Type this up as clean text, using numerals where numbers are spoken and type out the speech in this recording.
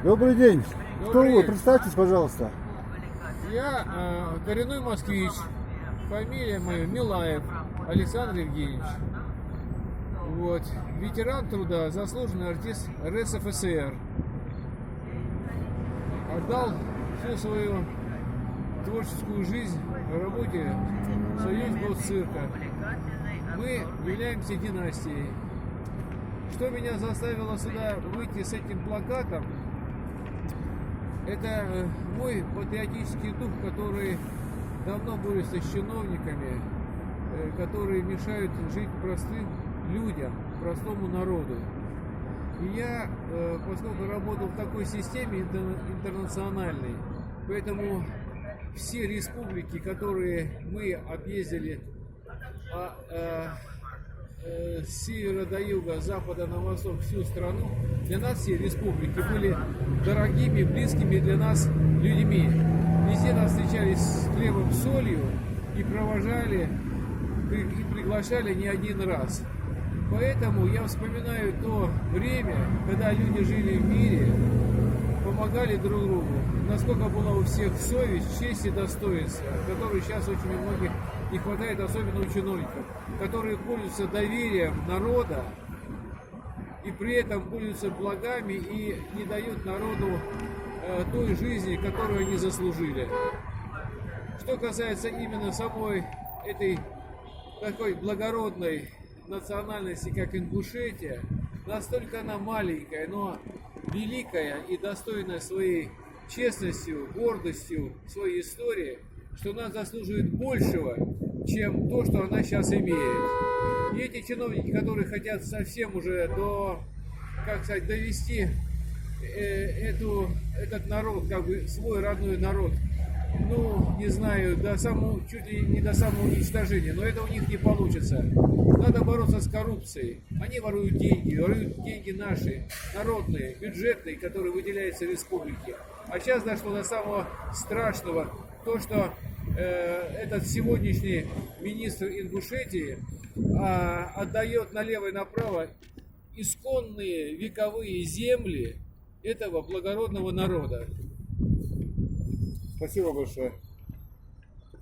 Добрый день. Кто Добрый вы? день. Представьтесь, пожалуйста. Я коренной москвич. Фамилия моя Милаев Александр Евгеньевич. Вот. Ветеран труда, заслуженный артист РСФСР. Отдал всю свою творческую жизнь в работе в Союз Госцирка. Мы являемся династией. Что меня заставило сюда выйти с этим плакатом, это мой патриотический дух, который давно борется с чиновниками, которые мешают жить простым людям, простому народу. И я, поскольку работал в такой системе интернациональной, поэтому все республики, которые мы объездили с севера до юга, с запада на восток, всю страну, для нас все республики были дорогими, близкими для нас людьми. Везде нас встречались с хлебом, солью и провожали, и приглашали не один раз. Поэтому я вспоминаю то время, когда люди жили в мире, помогали друг другу, насколько была у всех совесть, честь и достоинство, которые сейчас очень у многих не хватает, особенно у чиновников, которые пользуются доверием народа и при этом пользуются благами и не дают народу той жизни, которую они заслужили. Что касается именно самой этой такой благородной национальности, как Ингушетия, настолько она маленькая, но великая и достойная своей честностью, гордостью своей истории, что она заслуживает большего, чем то, что она сейчас имеет. И эти чиновники, которые хотят совсем уже довести этот народ, как бы свой родной народ, ну, не знаю, чуть ли не до самоуничтожения, но это у них не получится. Надо бороться с коррупцией. Они воруют деньги наши, народные, бюджетные, которые выделяются республике. А сейчас дошло до самого страшного, то, что этот сегодняшний министр Ингушетии отдает налево и направо исконные вековые земли этого благородного народа. Спасибо большое.